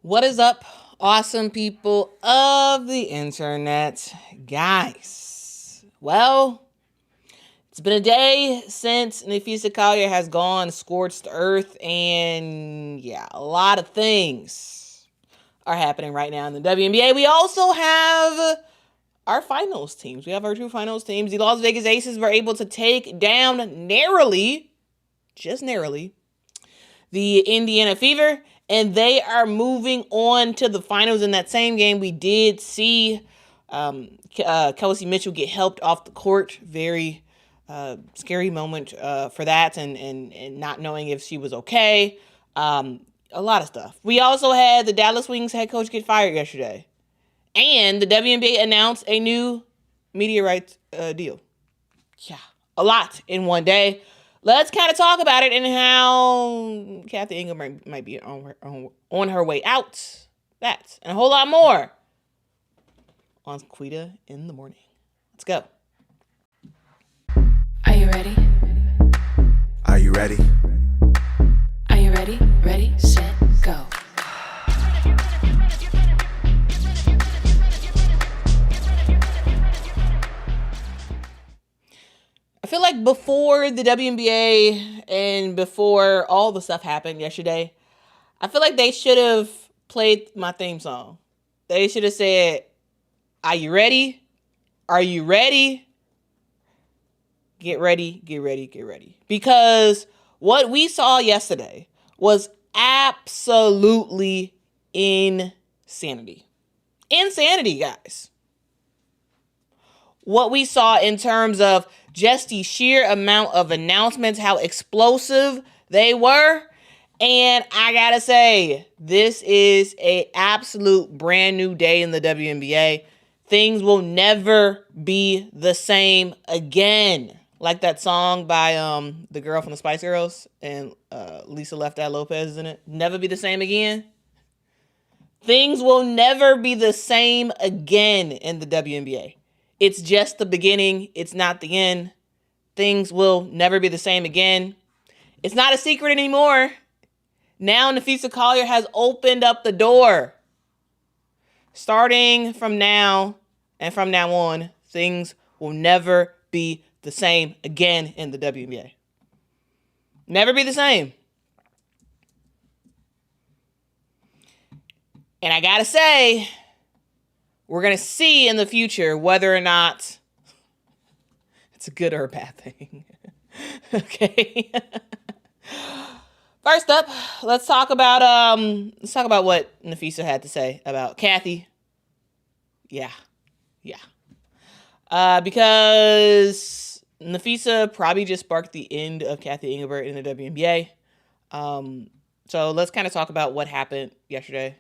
What is up, awesome people of the internet? Guys, well, it's been a day since Napheesa Collier has gone scorched earth, and yeah, a lot of things are happening right now in the WNBA. We also have our finals teams. We have our two finals teams. The Las Vegas Aces were able to take down narrowly, just narrowly, the Indiana Fever, and they are moving on to the finals. In that same game, we did see Kelsey Mitchell get helped off the court. Very scary moment for that, and not knowing if she was okay. A lot of stuff. We also had the Dallas Wings head coach get fired yesterday. And the WNBA announced a new media rights deal. Yeah, a lot in one day. Let's kind of talk about it and how Kathy Ingram might be on her way out. That and a whole lot more on Quita in the morning. Let's go. Are you ready? Are you ready? Are you ready? Ready, set, go. I feel like before the WNBA and before all the stuff happened yesterday, I feel like they should have played my theme song. They should have said, "Are you ready? Are you ready? Get ready, get ready, get ready." Because what we saw yesterday was absolutely insanity. Insanity, guys. What we saw in terms of just the sheer amount of announcements, how explosive they were. And I gotta say, this is an absolute brand new day in the WNBA. Things will never be the same again. Like that song by the girl from the Spice Girls and Lisa Left Eye Lopez is in it. Never be the same again. Things will never be the same again in the WNBA. It's just the beginning. It's not the end. Things will never be the same again. It's not a secret anymore. Now Napheesa Collier has opened up the door. Starting from now and from now on, things will never be the same again in the WNBA. Never be the same. And I gotta say, we're going to see in the future whether or not it's a good or a bad thing. Okay. First up, let's talk about what Napheesa had to say about Kathy. Yeah. Because Napheesa probably just sparked the end of Kathy Engelbert in the WNBA. So let's kind of talk about what happened yesterday.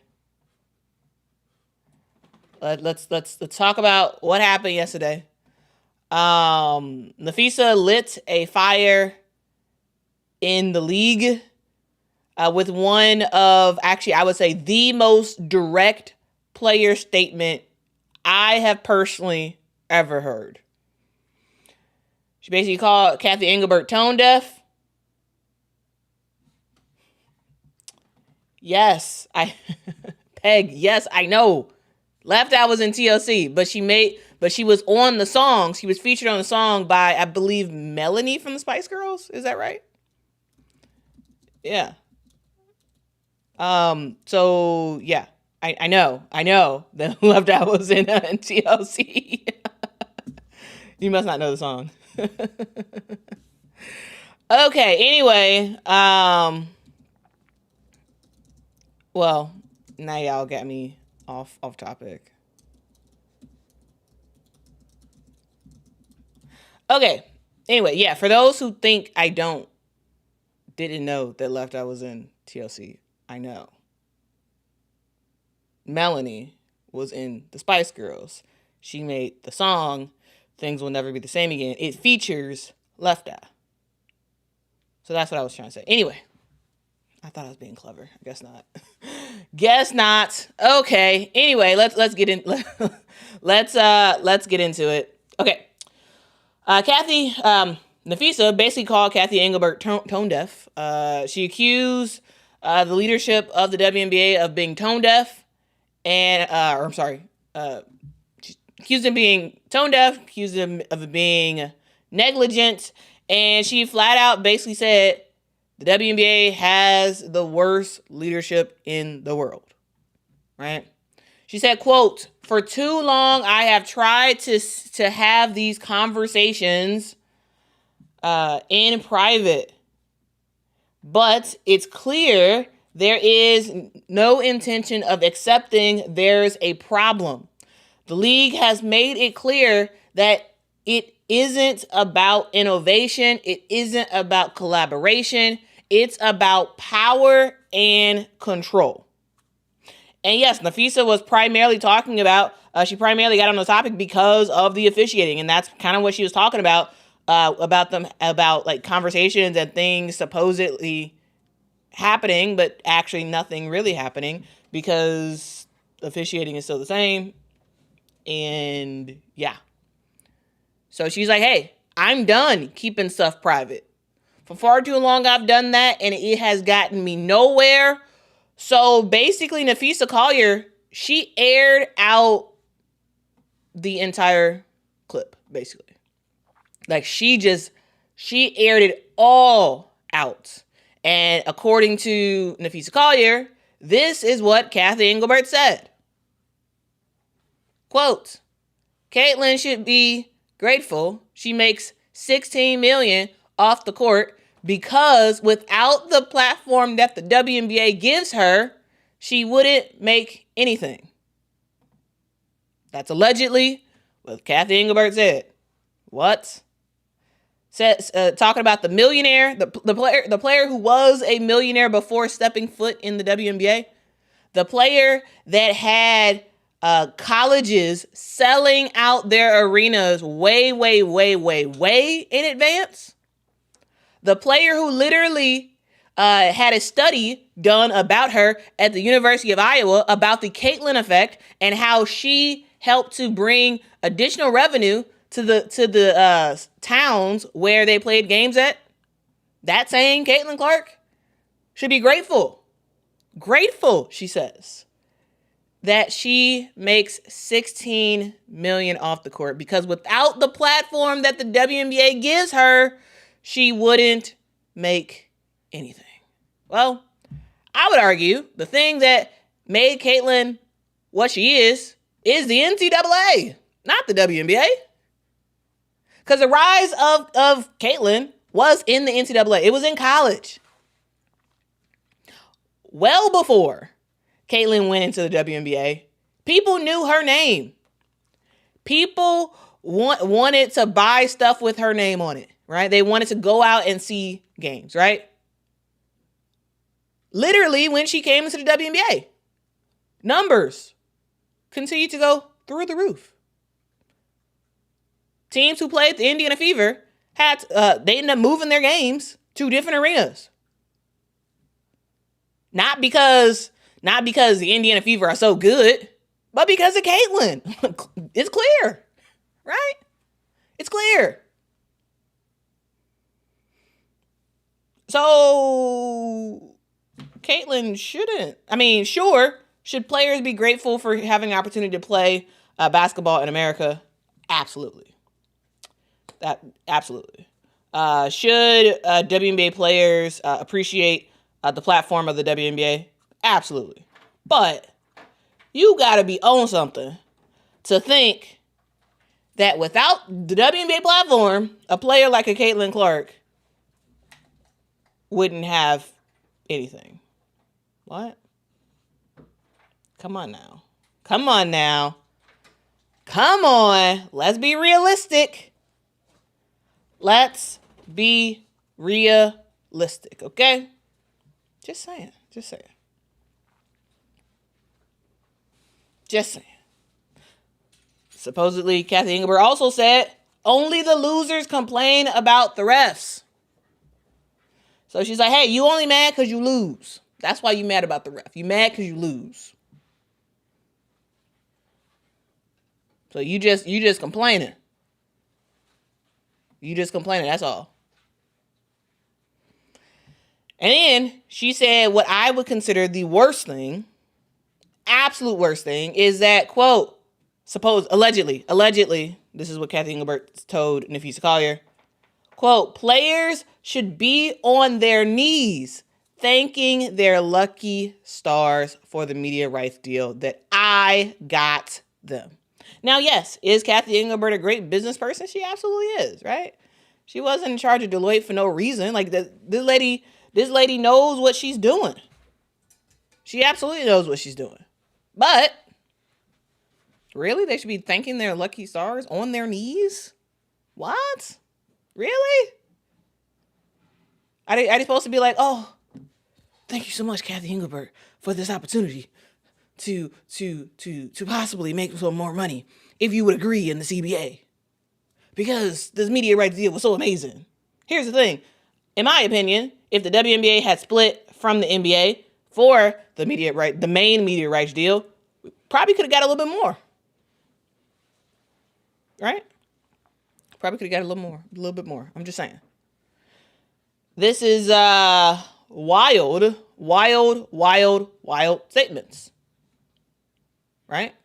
Let's talk about what happened yesterday. Napheesa lit a fire in the league with one of, actually, I would say the most direct player statement I have personally ever heard. She basically called Kathy Engelbert tone deaf. Yes, Peg, yes, I know. Left Eye was in TLC, but she was on the song. She was featured on the song by, I believe, Melanie from the Spice Girls. Is that right? Yeah. So yeah, I know that Left Eye was in TLC. You must not know the song. Okay. Anyway, well, now y'all got me off topic. Okay. Anyway, yeah, for those who think I didn't know that Left Eye was in TLC, I know. Melanie was in the Spice Girls. She made the song Things Will Never Be the Same Again. It features Left Eye. So that's what I was trying to say. Anyway, I thought I was being clever. I guess not. Guess not. Okay. Anyway, let's get in. Let's get into it. Okay. Napheesa basically called Kathy Engelbert tone deaf. She accused the leadership of the WNBA of being tone deaf accused him of being tone deaf, accused him of being negligent, and she flat out basically said the WNBA has the worst leadership in the world, right? She said, quote, "For too long, I have tried to have these conversations in private, but it's clear there is no intention of accepting there's a problem. The league has made it clear that it isn't about innovation. It isn't about collaboration. It's about power and control." And yes, Napheesa was primarily talking about, she primarily got on the topic because of the officiating. And that's kind of what she was talking about like conversations and things supposedly happening, but actually nothing really happening because officiating is still the same. And yeah. So she's like, hey, I'm done keeping stuff private. For far too long, I've done that, and it has gotten me nowhere. So basically, Napheesa Collier, she aired out the entire clip, basically. Like, she aired it all out. And according to Napheesa Collier, this is what Kathy Engelbert said. Quote, "Caitlin should be grateful she makes $16 million off the court because without the platform that the WNBA gives her, she wouldn't make anything." That's allegedly what Kathy Engelbert said. What? Says talking about the millionaire, the player who was a millionaire before stepping foot in the WNBA, the player that had colleges selling out their arenas way in advance. The player who literally had a study done about her at the University of Iowa about the Caitlin effect and how she helped to bring additional revenue to the towns where they played games at. That same Caitlin Clark should be grateful. Grateful, she says, that she makes $16 million off the court because without the platform that the WNBA gives her, she wouldn't make anything. Well, I would argue the thing that made Caitlin what she is the NCAA, not the WNBA. Because the rise of Caitlin was in the NCAA. It was in college. Well before Caitlin went into the WNBA, people knew her name. People wanted to buy stuff with her name on it, right? They wanted to go out and see games, right? Literally, when she came into the WNBA, numbers continued to go through the roof. Teams who played the Indiana Fever they ended up moving their games to different arenas. Not because the Indiana Fever are so good, but because of Caitlin. It's clear, right? It's clear. So Caitlin should players be grateful for having the opportunity to play basketball in America? Absolutely. Absolutely. Should WNBA players appreciate the platform of the WNBA? Absolutely. But you gotta be on something to think that without the WNBA platform, a player like a Caitlin Clark wouldn't have anything. What? Come on now. Come on. Let's be realistic. Okay? Just saying. Supposedly, Kathy Engelbert also said, only the losers complain about the refs. So she's like, hey, you only mad because you lose. That's why you mad about the ref. You mad because you lose. So you just complaining. That's all. And then she said what I would consider the worst thing, absolute worst thing, is that, quote, allegedly, this is what Kathy Engelbert told Napheesa Collier, quote, players should be on their knees thanking their lucky stars for the media rights deal that I got them. Now, yes, is Kathy Engelbert a great business person? She absolutely is, right? She wasn't in charge of Deloitte for no reason. Like, this lady knows what she's doing. She absolutely knows what she's doing. But really, they should be thanking their lucky stars on their knees? What? Really? Are they supposed to be like, oh, thank you so much, Kathy Engelbert, for this opportunity to possibly make some more money if you would agree in the CBA? Because this media rights deal was so amazing. Here's the thing. In my opinion, if the WNBA had split from the NBA for the main media rights deal, we probably could have got a little bit more. Right? Probably could have got a little bit more. I'm just saying. This is wild statements. Right?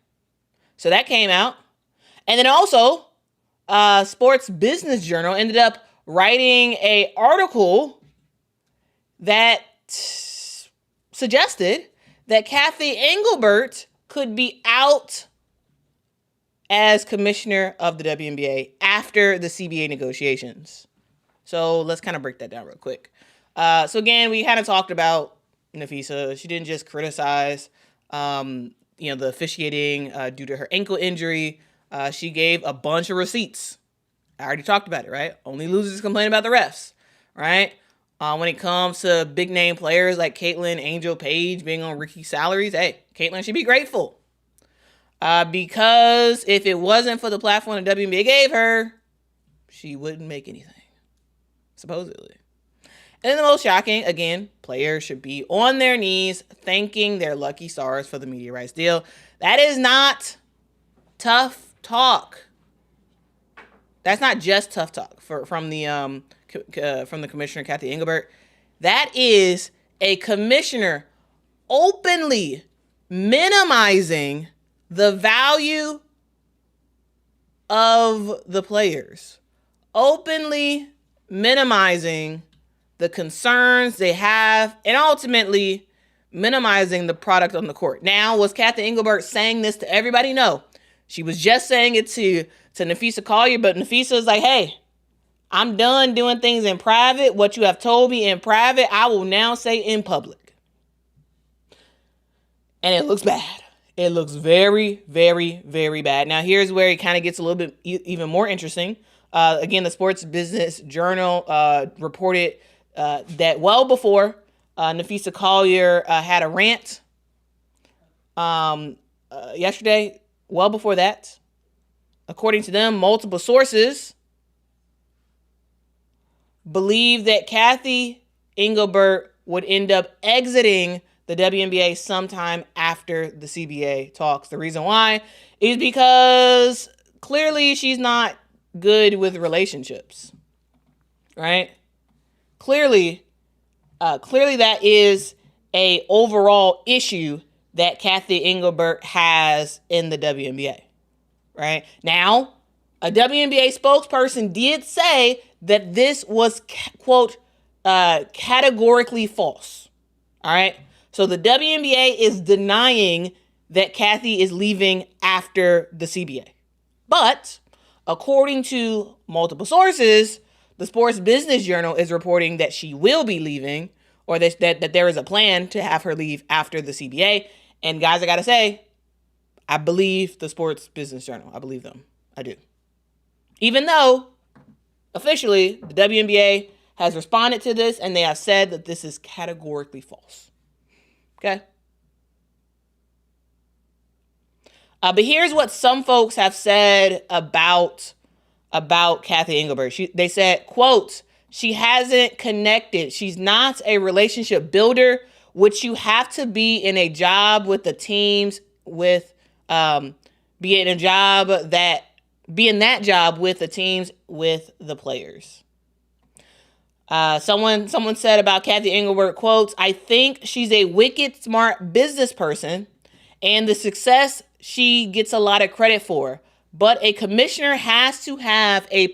So that came out. And then also, Sports Business Journal ended up writing an article that suggested that Kathy Engelbert could be out as commissioner of the WNBA after the CBA negotiations. So let's kind of break that down real quick. So again, we kind of talked about Napheesa. She didn't just criticize, the officiating due to her ankle injury. She gave a bunch of receipts. I already talked about it, right? Only losers complain about the refs, right? When it comes to big name players like Caitlin Angel Page being on Ricky's salaries, hey, Caitlin should be grateful. Because if it wasn't for the platform the WNBA gave her, she wouldn't make anything, supposedly. And then the most shocking, again, players should be on their knees thanking their lucky stars for the media rights deal. That is not tough talk. That's not just tough talk from the commissioner, Kathy Engelbert. That is a commissioner openly minimizing the value of the players, openly minimizing the concerns they have, and ultimately minimizing the product on the court. Now, was Kathy Engelbert saying this to everybody? No. She was just saying it to Napheesa Collier, but Napheesa is like, hey, I'm done doing things in private. What you have told me in private, I will now say in public. And it looks bad. It looks very, very, very bad. Now, here's where it kind of gets a little bit even more interesting. Again, the Sports Business Journal reported that well before Napheesa Collier had a rant yesterday, well before that, according to them, multiple sources believe that Kathy Engelbert would end up exiting the WNBA sometime after the CBA talks. The reason why is because clearly she's not good with relationships, right? Clearly that is a overall issue that Kathy Engelbert has in the WNBA, right? Now, a WNBA spokesperson did say that this was, quote, categorically false, all right? So the WNBA is denying that Kathy is leaving after the CBA. But according to multiple sources, the Sports Business Journal is reporting that she will be leaving, or that there is a plan to have her leave after the CBA. And guys, I got to say, I believe the Sports Business Journal. I believe them. I do. Even though officially the WNBA has responded to this and they have said that this is categorically false. Okay. But here's what some folks have said about Kathy Engelbert. They said, quote, she hasn't connected. She's not a relationship builder, which you have to be in a job with the teams with, be in that job with the teams with the players. Someone said about Kathy Engelbert, quotes, "I think she's a wicked smart business person, and the success she gets a lot of credit for. But a commissioner has to have a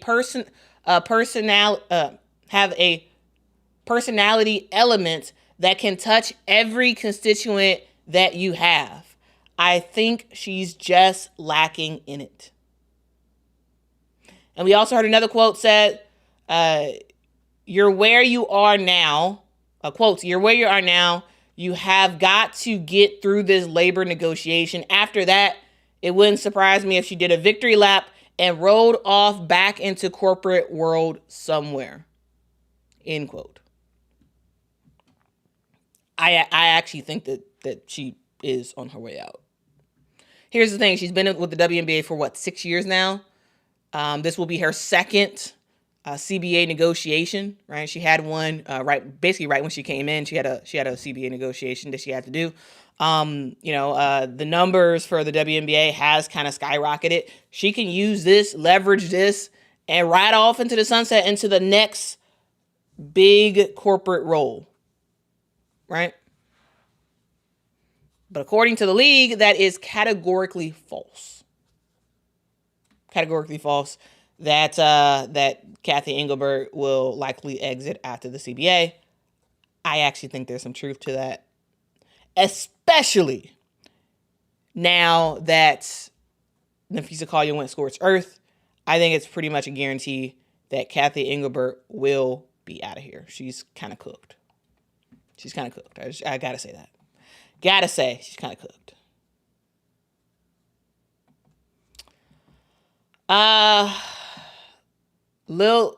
personality element that can touch every constituent that you have. I think she's just lacking in it." And we also heard another quote said, "You're where you are now." Quotes, "You're where you are now. You have got to get through this labor negotiation. After that, it wouldn't surprise me if she did a victory lap and rolled off back into corporate world somewhere." End quote. I actually think that she is on her way out. Here's the thing. She's been with the WNBA for 6 years now. This will be her second CBA negotiation, right? She had one right when she came in. She had a CBA negotiation that she had to do. The numbers for the WNBA has kind of skyrocketed. She can use this, leverage this, and ride off into the sunset into the next big corporate role, right? But according to the league, that is categorically false. Categorically false. That Kathy Engelbert will likely exit after the CBA. I actually think there's some truth to that, especially now that Napheesa Collier went scorched earth. I think it's pretty much a guarantee that Kathy Engelbert will be out of here. She's kind of cooked. I gotta say that. She's kind of cooked. Lil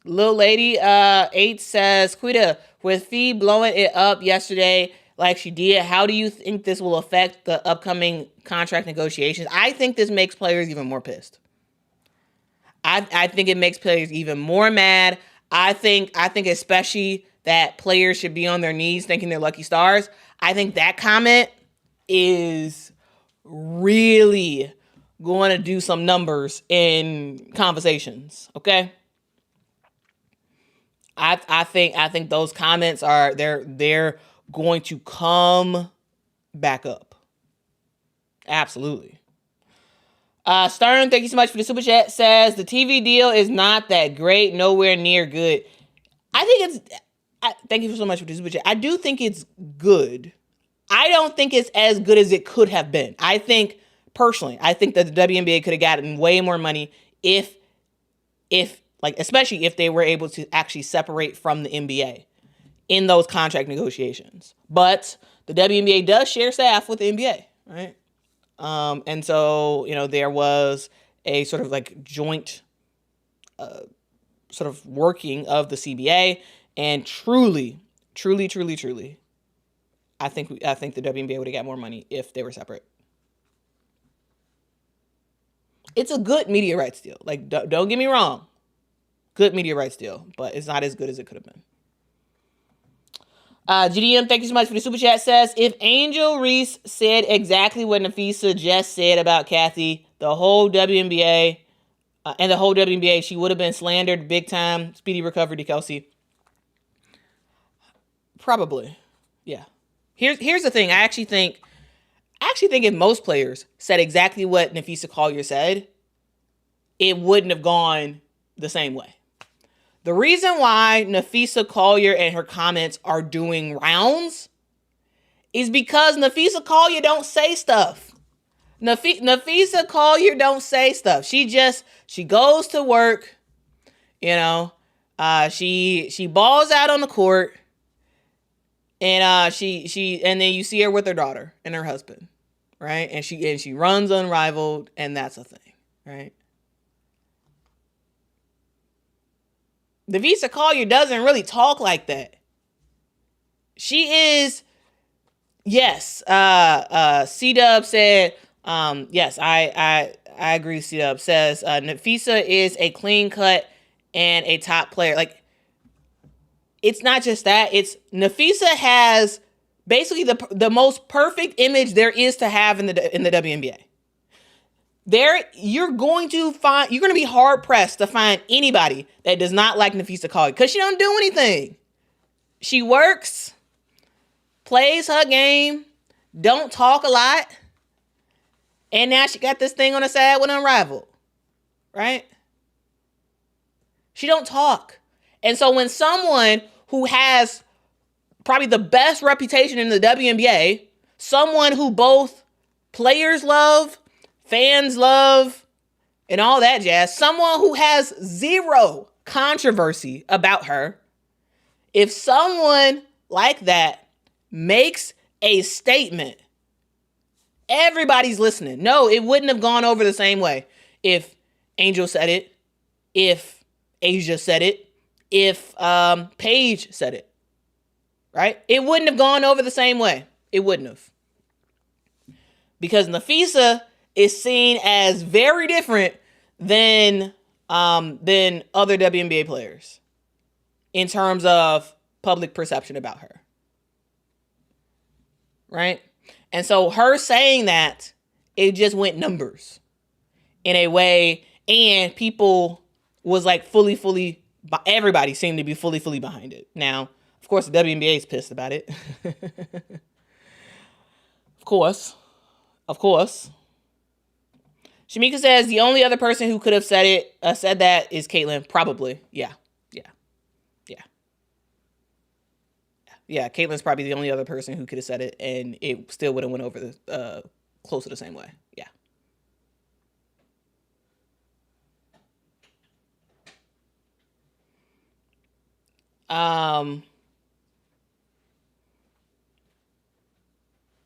Lady 8 says, "Quita, with Fee blowing it up yesterday like she did, how do you think this will affect the upcoming contract negotiations?" I think this makes players even more pissed. I think it makes players even more mad. I think especially that players should be on their knees thanking their lucky stars. I think that comment is really going to do some numbers in conversations, okay? I think those comments are they're going to come back up. Absolutely. Stern, thank you so much for the super chat. Says the TV deal is not that great, nowhere near good. Thank you so much for the super chat. I do think it's good. I don't think it's as good as it could have been. Personally, I think that the WNBA could have gotten way more money if especially if they were able to actually separate from the NBA in those contract negotiations. But the WNBA does share staff with the NBA, right? And so, there was a sort of joint sort of working of the CBA, and truly, I think the WNBA would have got more money if they were separate. It's a good media rights deal. Don't get me wrong. Good media rights deal, but it's not as good as it could have been. GDM, thank you so much for the super chat. Says, if Angel Reese said exactly what Napheesa just said about Kathy, the whole WNBA, she would have been slandered big time. Speedy recovery to Kelsey. Probably. Yeah. Here's the thing. I actually think if most players said exactly what Napheesa Collier said, it wouldn't have gone the same way. The reason why Napheesa Collier and her comments are doing rounds is because Napheesa Collier don't say stuff. Napheesa Collier don't say stuff. She goes to work, she balls out on the court, and and then you see her with her daughter and her husband, right? And she runs unrivaled, and that's a thing, right? Napheesa Collier doesn't really talk like that. She is, yes. C-Dub said, yes, I agree with C-Dub. Says, Napheesa is a clean cut and a top player. It's not just that. It's Napheesa has basically the most perfect image there is to have in the WNBA. you're going to be hard pressed to find anybody that does not like Napheesa Collier because she don't do anything. She works, plays her game, don't talk a lot, and now she got this thing on the side with Unrivaled, right? She don't talk. And so when someone who has probably the best reputation in the WNBA, someone who both players love, fans love, and all that jazz, someone who has zero controversy about her, if someone like that makes a statement, everybody's listening. No, it wouldn't have gone over the same way if Angel said it, if Asia said it, if Paige said it, right? It wouldn't have gone over the same way. It wouldn't have. Because Napheesa is seen as very different than other WNBA players in terms of public perception about her. Right? And so her saying that, it just went numbers in a way, and people was like everybody seemed to be fully behind it. Now, of course, the WNBA is pissed about it. Of course. Shamika says the only other person who could have said that is Caitlyn. Probably. Yeah. Caitlyn's probably the only other person who could have said it, and it still would have went over close to the same way. Yeah.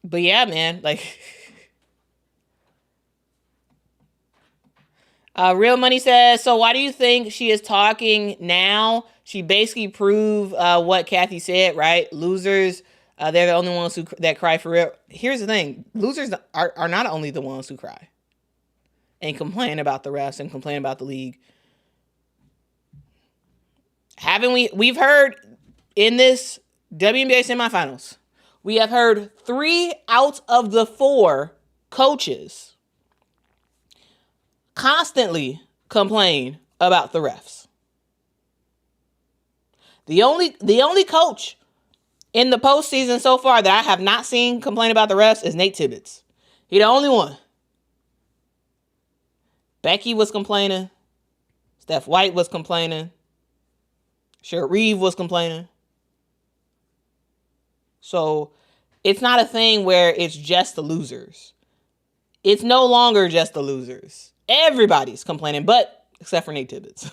But yeah, man, like, Real Money says, so why do you think she is talking now? She basically proved what Kathy said, right? Losers, they're the only ones that cry for real. Here's the thing. Losers are not only the ones who cry and complain about the refs and complain about the league. We've heard in this WNBA semifinals, we have heard 3 out of the 4 coaches constantly complain about the refs. The only coach in the postseason so far that I have not seen complain about the refs is Nate Tibbetts. He the only one. Becky was complaining. Steph White was complaining. Cheryl Reeve was complaining. So it's not a thing where it's just the losers. It's no longer just the losers. Everybody's complaining, but except for Nate Tibbetts.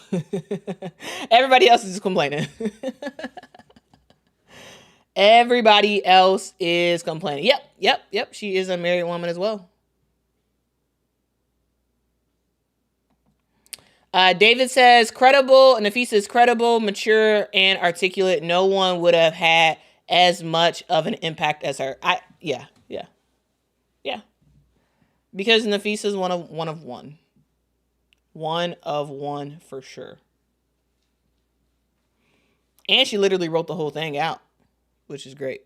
Everybody else is complaining. Everybody else is complaining. Yep. She is a married woman as well. David says, credible. Napheesa is credible, mature, and articulate. No one would have had as much of an impact as her. Yeah. Because Napheesa is one of one. One of one for sure. And she literally wrote the whole thing out, which is great.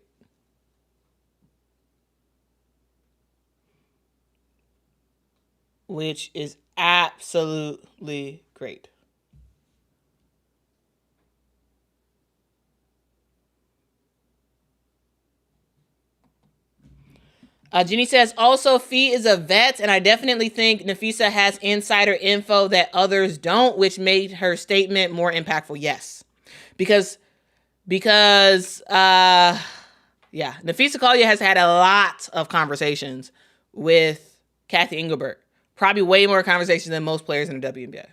Which is absolutely great. Jenny says, also, Fee is a vet, and I definitely think Napheesa has insider info that others don't, which made her statement more impactful. Yes. Because Napheesa Collier has had a lot of conversations with Kathy Engelbert. Probably way more conversations than most players in the WNBA.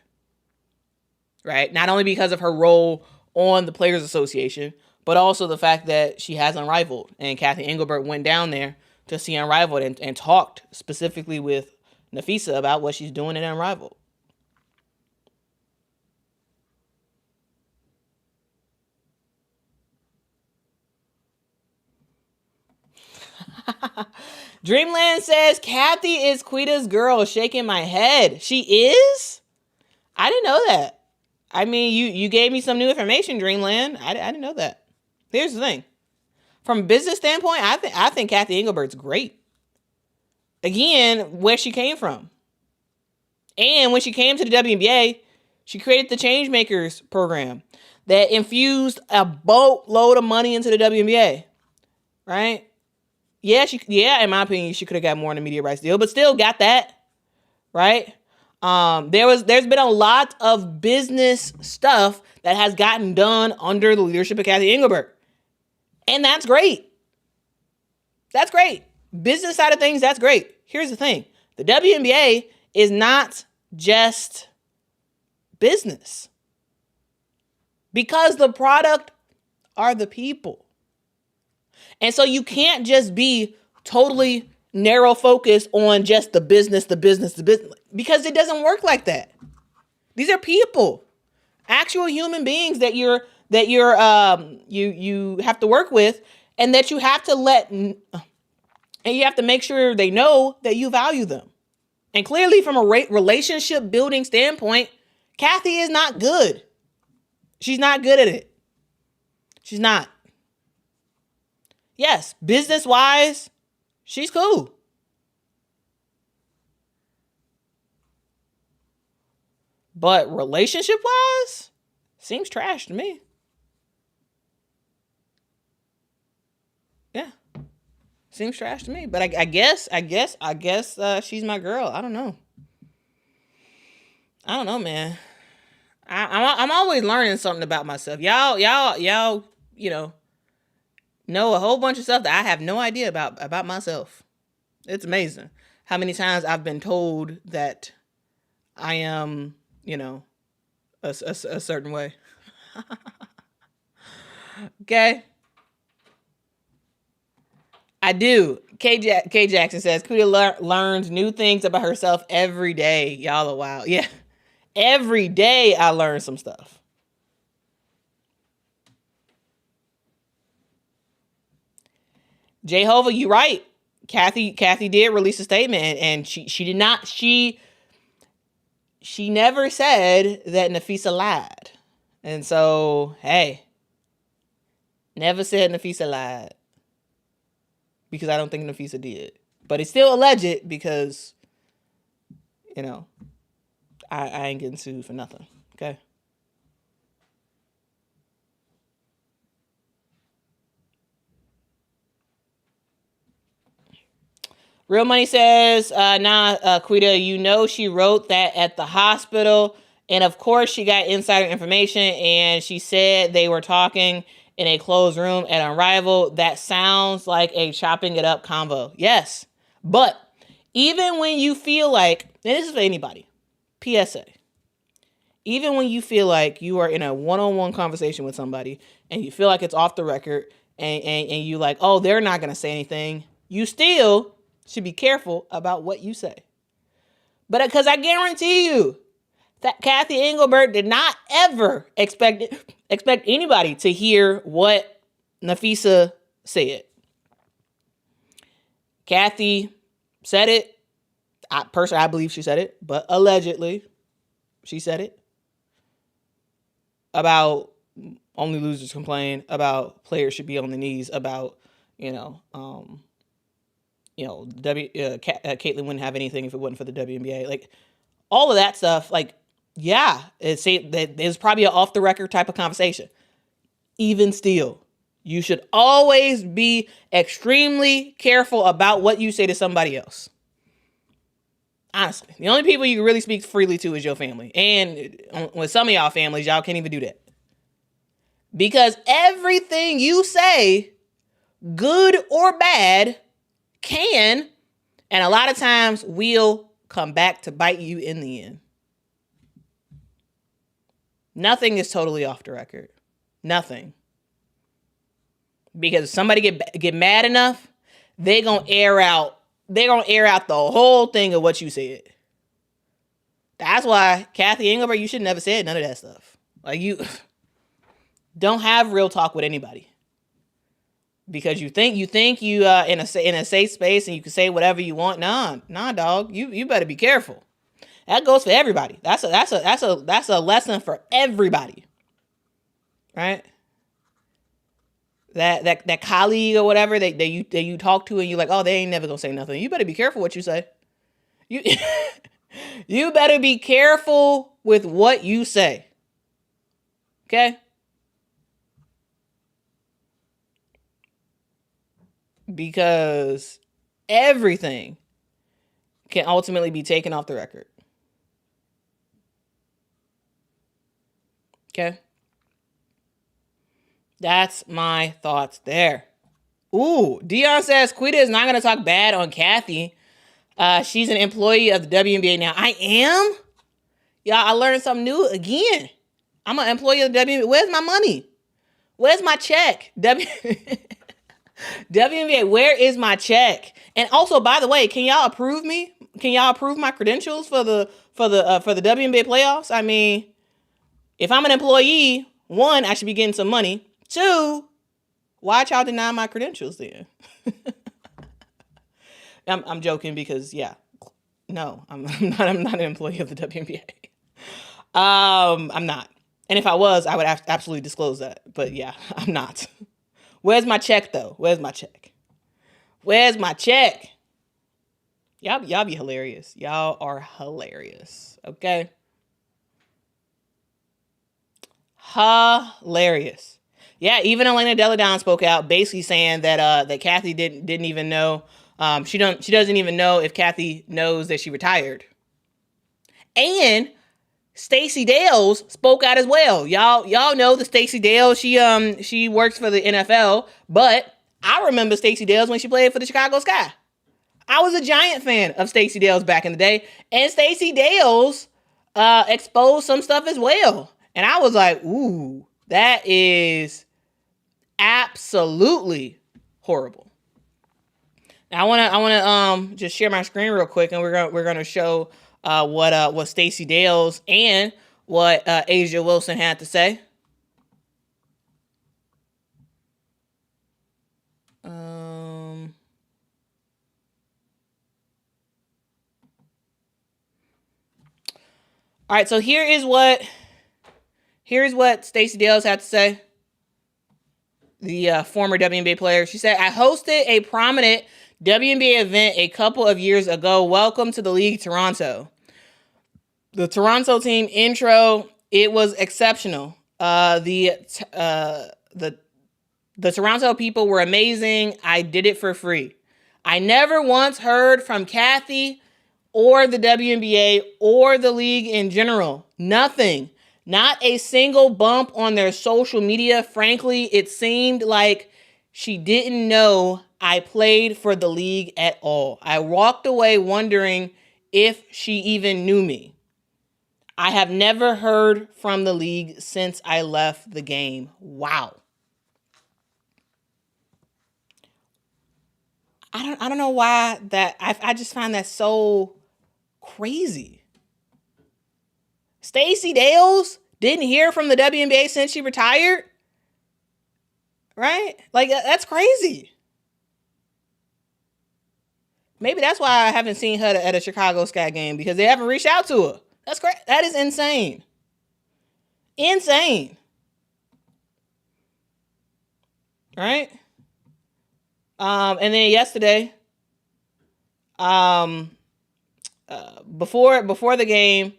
Right? Not only because of her role on the Players Association, but also the fact that she has Unrivaled. And Kathy Engelbert went down there to see Unrivaled and talked specifically with Napheesa about what she's doing in Unrivaled. Dreamland says, Kathy is Quita's girl, shaking my head. She is? I didn't know that. I mean, you gave me some new information, Dreamland. I didn't know that. Here's the thing. From a business standpoint, I think Kathy Engelbert's great. Again, where she came from. And when she came to the WNBA, she created the Changemakers program that infused a boatload of money into the WNBA, right? Yeah, in my opinion, she could have got more in the media rights deal, but still got that, right? There's been a lot of business stuff that has gotten done under the leadership of Cathy Engelbert. And that's great. That's great. Business side of things, that's great. Here's the thing. The WNBA is not just business. Because the product are the people. And so you can't just be totally narrow focused on just the business, because it doesn't work like that. These are people, actual human beings that you have to work with, and that you have to and you have to make sure they know that you value them. And clearly, from a relationship building standpoint, Cathy is not good. She's not good at it. She's not. Yes, business-wise, she's cool. But relationship-wise, seems trash to me. Yeah. Seems trash to me. But I guess she's my girl. I don't know. Man. I'm always learning something about myself. Y'all, know a whole bunch of stuff that I have no idea about myself. It's amazing how many times I've been told that I am, a certain way. Okay. I do. K Jackson says, Quita learns new things about herself every day. Y'all are wild. Yeah. Every day I learn some stuff. Jehovah, you right. Cathy did release a statement, and she did not, she never said that Napheesa lied. And so, hey, never said Napheesa lied, because I don't think Napheesa did. But it's still alleged because, I ain't getting sued for nothing. Okay. Real Money says, Quita, she wrote that at the hospital. And of course, she got insider information, and she said they were talking in a closed room at Arrival. That sounds like a chopping it up convo. Yes. But even when you feel like, and this is for anybody, PSA, even when you feel like you are in a one-on-one conversation with somebody and you feel like it's off the record and you like, oh, they're not going to say anything, you still should be careful about what you say. But because I guarantee you that Cathy Engelbert did not ever expect anybody to hear what Napheesa said. Cathy said it. I believe she said it, but allegedly she said it about only losers complain, about players should be on the knees, about, Caitlin wouldn't have anything if it wasn't for the WNBA. Like, all of that stuff, like, yeah, it's probably an off-the-record type of conversation. Even still, you should always be extremely careful about what you say to somebody else. Honestly, the only people you can really speak freely to is your family. And with some of y'all families, y'all can't even do that. Because everything you say, good or bad, can, and a lot of times will, come back to bite you in the end. Nothing is totally off the record. Nothing. Because if somebody get mad enough, they're gonna air out the whole thing of what you said. That's why, Cathy Engelbert, you should never said none of that stuff. Like, you don't have real talk with anybody. Because you think you in a safe space and you can say whatever you want. Nah, dog. You better be careful. That goes for everybody. That's a lesson for everybody. Right? That colleague or whatever that you talk to and you're like, oh, they ain't never gonna say nothing. You better be careful what you say. You better be careful with what you say. Okay? Because everything can ultimately be taken off the record. Okay? That's my thoughts there. Ooh, Dion says Quita is not going to talk bad on Kathy. She's an employee of the WNBA now. I am? Y'all, I learned something new again. I'm an employee of the WNBA. Where's my money? Where's my check? WNBA, where is my check? And also, by the way, can y'all approve me? Can y'all approve my credentials for the WNBA playoffs? I mean, if I'm an employee, one, I should be getting some money. Two, why'd y'all deny my credentials then? I'm joking because no, I'm not an employee of the WNBA. I'm not. And if I was, I would absolutely disclose that. But yeah, I'm not. Where's my check though? Where's my check? Where's my check? Y'all be hilarious. Y'all are hilarious. Okay? Hilarious. Yeah, even Elena Deladon spoke out, basically saying that Kathy didn't even know. She doesn't even know if Kathy knows that she retired. And Stacey Dales spoke out as well. Y'all know the Stacey Dales. She works for the NFL, but I remember Stacey Dales when she played for the Chicago Sky. I was a giant fan of Stacey Dales back in the day, and Stacey Dales exposed some stuff as well. And I was like, ooh, that is absolutely horrible. Now I wanna just share my screen real quick, and we're gonna show what Stacey Dales and what Asia Wilson had to say. All right, so here is what Stacey Dales had to say. The former WNBA player. She said, "I hosted a prominent WNBA event a couple of years ago. Welcome to the League Toronto. The Toronto team intro, it was exceptional. The Toronto people were amazing. I did it for free. I never once heard from Kathy or the WNBA or the league in general. Nothing. Not a single bump on their social media. Frankly, it seemed like she didn't know I played for the league at all. I walked away wondering if she even knew me. I have never heard from the league since I left the game." Wow. I don't know why that I just find that so crazy. Stacey Dales didn't hear from the WNBA since she retired? Right? Like, that's crazy. Maybe that's why I haven't seen her at a Chicago Sky game, because they haven't reached out to her. That's great. That is insane. Insane. Right? And then yesterday, before the game,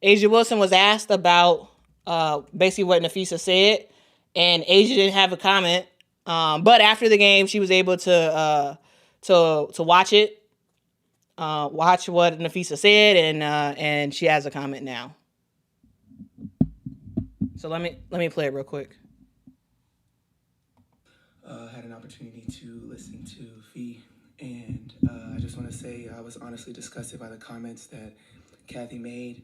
Asia Wilson was asked about basically what Napheesa said, and Asia didn't have a comment. But after the game, she was able to watch it, watch what Napheesa said, and she has a comment now. So let me play it real quick. Had an opportunity to listen to Fee, and I just want to say I was honestly disgusted by the comments that Kathy made.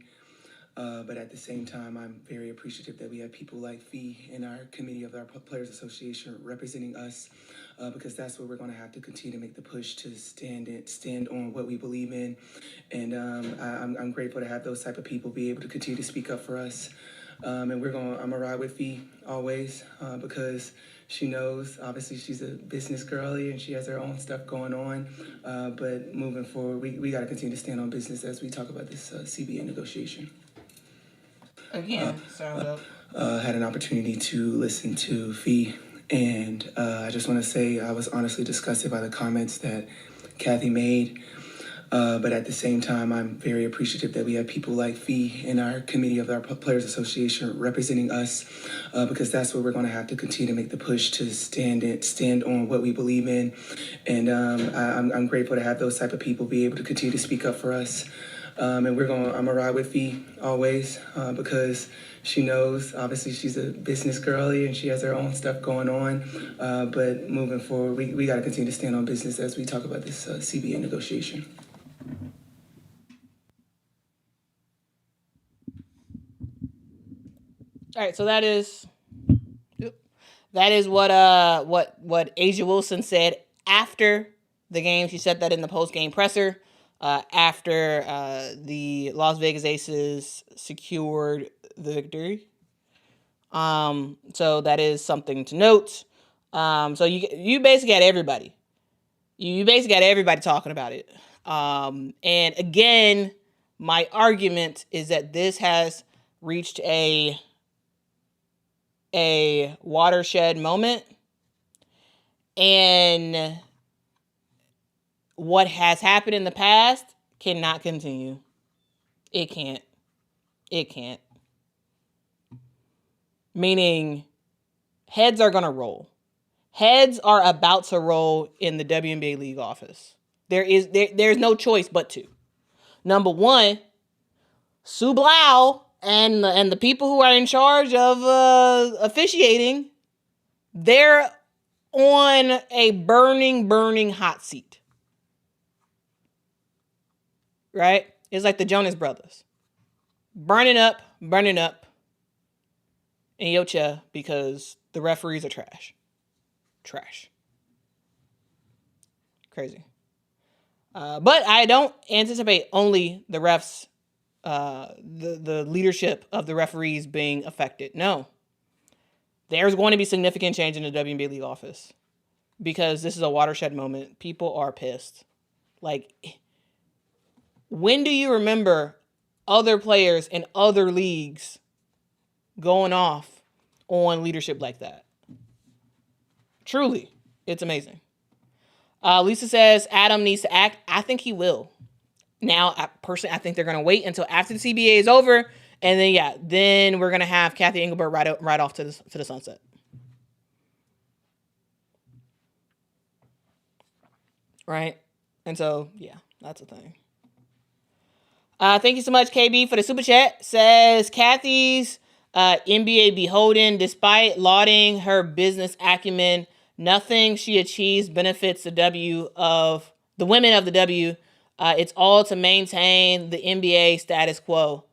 But at the same time, I'm very appreciative that we have people like Fee in our committee of our Players Association representing us, because that's where we're going to have to continue to make the push to stand on what we believe in. And I'm grateful to have those type of people be able to continue to speak up for us. And I'm gonna ride with Fee always, because she knows, obviously she's a business girly and she has her own stuff going on. But moving forward, we got to continue to stand on business as we talk about this CBA negotiation. Again, sounds up. Had an opportunity to listen to Fee, and I just want to say I was honestly disgusted by the comments that Kathy made. But at the same time, I'm very appreciative that we have people like Fee in our committee of our Players Association representing us, because that's where we're going to have to continue to make the push to stand on what we believe in. And I'm grateful to have those type of people be able to continue to speak up for us. And I'm gonna ride with Fee always, because she knows, obviously she's a business girly and she has her own stuff going on. But moving forward, we got to continue to stand on business as we talk about this CBA negotiation. All right, so that is what Asia Wilson said after the game. She said that in the post-game presser after the Las Vegas Aces secured the victory. So that is something to note. So you basically got everybody. You basically got everybody talking about it. And again, my argument is that this has reached a watershed moment, and what has happened in the past cannot continue. It can't. Meaning, heads are going to roll. Heads are about to roll in the WNBA league office. There's no choice but to. Number one, Sue Blau and the people who are in charge of officiating, they're on a burning hot seat. Right? It's like the Jonas Brothers. Burning up in your chair because the referees are trash. Crazy. But I don't anticipate only the refs, the leadership of the referees being affected. No. There's going to be significant change in the WNBA league office because this is a watershed moment. People are pissed. Like, when do you remember other players in other leagues going off on leadership like that? Truly, it's amazing. Lisa says Adam needs to act. I think he will. Now, I think they're going to wait until after the CBA is over, and then we're going to have Cathy Engelbert right off to the sunset. Right? And so, yeah, that's a thing. Thank you so much, KB, for the super chat. Says Cathy's NBA beholden, despite lauding her business acumen, nothing she achieves benefits the women of the W. It's all to maintain the NBA status quo.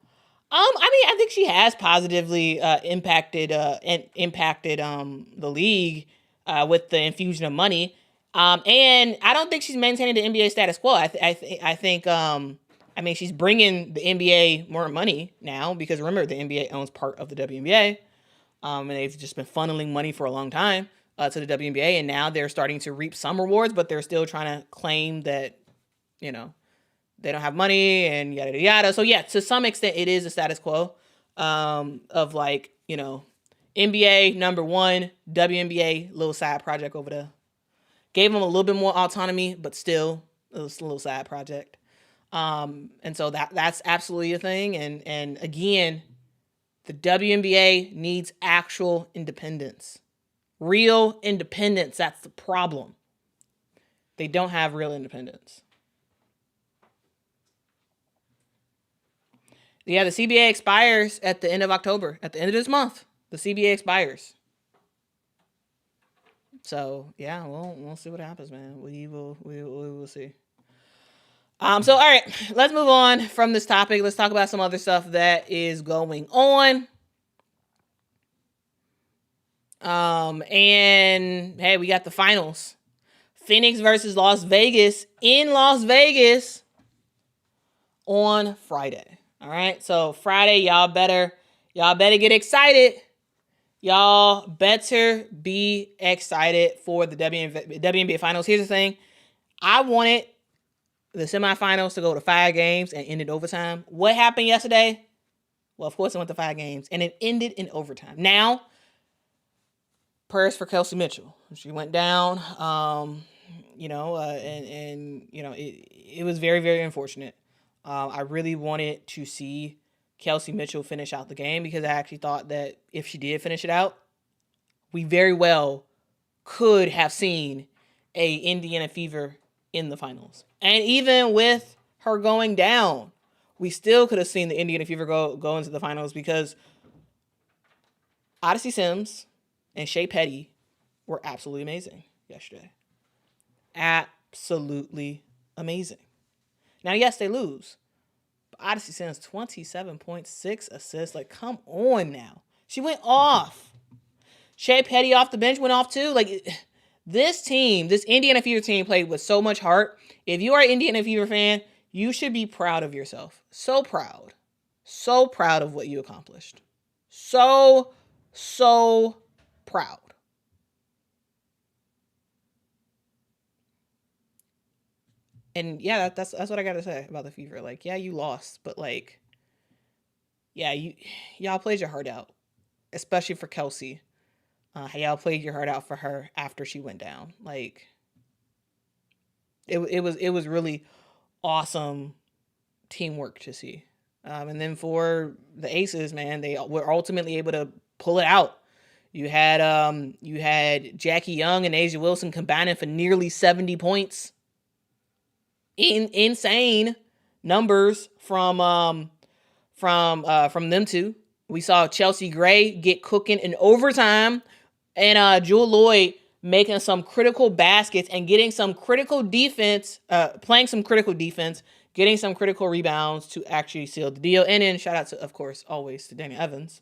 I think she has positively impacted the league with the infusion of money. And I don't think she's maintaining the NBA status quo. I think she's bringing the NBA more money now because remember the NBA owns part of the WNBA, and they've just been funneling money for a long time to the WNBA, and now they're starting to reap some rewards, but they're still trying to claim that they don't have money and yada yada yada. So yeah, to some extent, it is a status quo of NBA number one, WNBA little side project over there. Gave them a little bit more autonomy, but still it was a little side project. And so that's absolutely a thing. And again, the WNBA needs actual independence. Real independence, that's the problem. They don't have real independence. Yeah, the CBA expires at the end of October. At the end of this month, the CBA expires. So yeah, we'll see what happens, man. We will see. So all right, let's move on from this topic. Let's talk about some other stuff that is going on. And hey, we got the finals. Phoenix versus Las Vegas in Las Vegas on Friday. All right, so Friday, y'all better get excited. Y'all better be excited for the WNBA finals. Here's the thing. I wanted the semifinals to go to 5 games and end in overtime. What happened yesterday? Well, of course, it went to 5 games, and it ended in overtime. Now, prayers for Kelsey Mitchell. She went down. It was very, very unfortunate. I really wanted to see Kelsey Mitchell finish out the game because I actually thought that if she did finish it out, we very well could have seen a Indiana Fever in the finals. And even with her going down, we still could have seen the Indiana Fever go into the finals because Odyssey Sims and Shea Petty were absolutely amazing yesterday. Absolutely amazing. Now, yes, they lose. But Odyssey Sims, 27.6 assists. Like, come on now. She went off. Shea Petty off the bench went off too. Like, this team, this Indiana Fever team played with so much heart. If you are an Indiana Fever fan, you should be proud of yourself. So proud. So proud of what you accomplished. So proud. And yeah, that's what I got to say about the Fever. Like, yeah, you lost, but like, yeah, y'all played your heart out, especially for Kelsey. Y'all played your heart out for her after she went down. Like, it was really awesome teamwork to see. And then for the Aces, man, they were ultimately able to pull it out. You had Jackie Young and Asia Wilson combining for nearly 70 points. Insane numbers from them two. We saw Chelsea Gray get cooking in overtime, and Jewel Lloyd making some critical baskets and getting some critical defense, playing some critical defense, getting some critical rebounds to actually seal the deal. And then shout out to, of course, always to Danny Evans.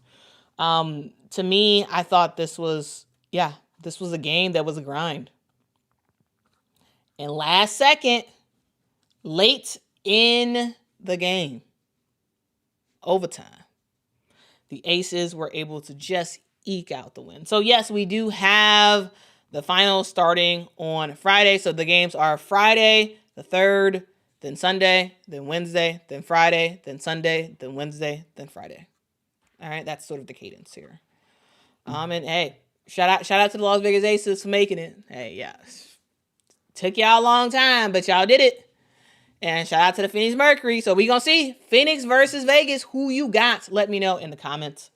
To me, I thought this was a game that was a grind. And last second, late in the game, overtime, the Aces were able to just eke out the win. So yes, we do have the finals starting on Friday. So the games are Friday, the 3rd, then Sunday, then Wednesday, then Friday, then Sunday, then Wednesday, then Friday. All right, that's sort of the cadence here. And hey, shout out to the Las Vegas Aces for making it. Hey, yeah, took y'all a long time, but y'all did it. And shout out to the Phoenix Mercury. So we gonna see Phoenix versus Vegas. Who you got? Let me know in the comments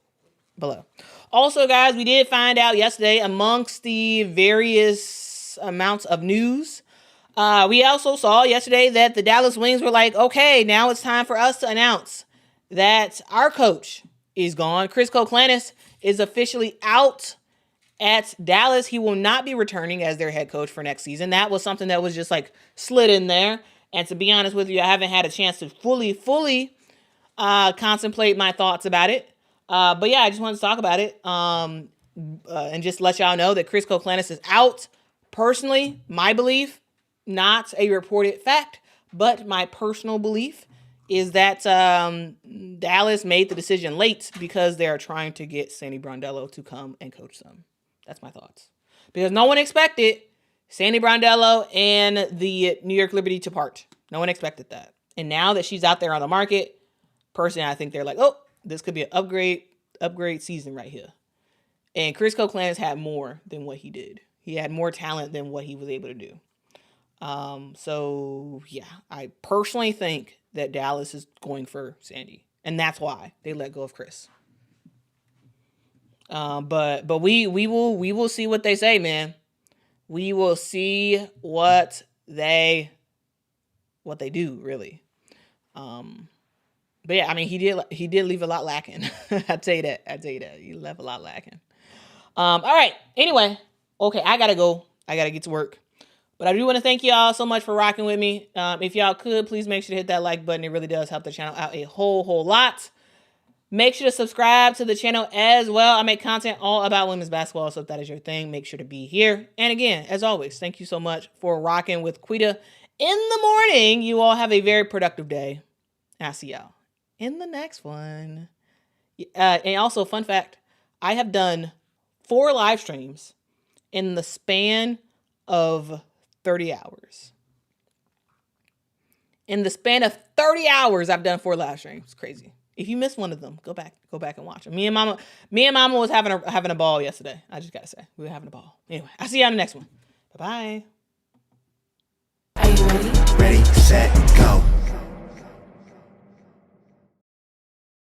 below. Also, guys, we did find out yesterday amongst the various amounts of news. We also saw yesterday that the Dallas Wings were like, okay, now it's time for us to announce that our coach is gone. Chris Koklanis is officially out at Dallas. He will not be returning as their head coach for next season. That was something that was just like slid in there. And to be honest with you, I haven't had a chance to fully contemplate my thoughts about it. But yeah, I just wanted to talk about it and just let y'all know that Chris Koklanis is out. Personally, my belief, not a reported fact, but my personal belief is that Dallas made the decision late because they are trying to get Sandy Brondello to come and coach them. That's my thoughts. Because no one expected Sandy Brondello and the New York Liberty to part. No one expected that. And now that she's out there on the market, personally, I think they're like, oh, this could be an upgrade season right here. And Chris Koklanis had more than what he did. He had more talent than what he was able to do. So, yeah, I personally think that Dallas is going for Sandy. And that's why they let go of Chris. But we will see what they say, man. We will see what they do, really. But yeah, I mean, he did leave a lot lacking. I tell you that. He left a lot lacking. All right. Anyway, okay, I gotta go. I gotta get to work. But I do want to thank y'all so much for rocking with me. If y'all could, please make sure to hit that like button. It really does help the channel out a whole lot. Make sure to subscribe to the channel as well. I make content all about women's basketball, so if that is your thing, make sure to be here. And again, as always, thank you so much for rocking with Quita in the morning. You all have a very productive day. I'll see y'all in the next one. And also, fun fact, I have done 4 live streams in the span of 30 hours. In the span of 30 hours, I've done 4 live streams. It's crazy. If you missed one of them, go back and watch them. Me and Mama was having a ball yesterday. I just gotta say, we were having a ball. Anyway, I'll see you on the next one. Bye-bye. Ready, set, go.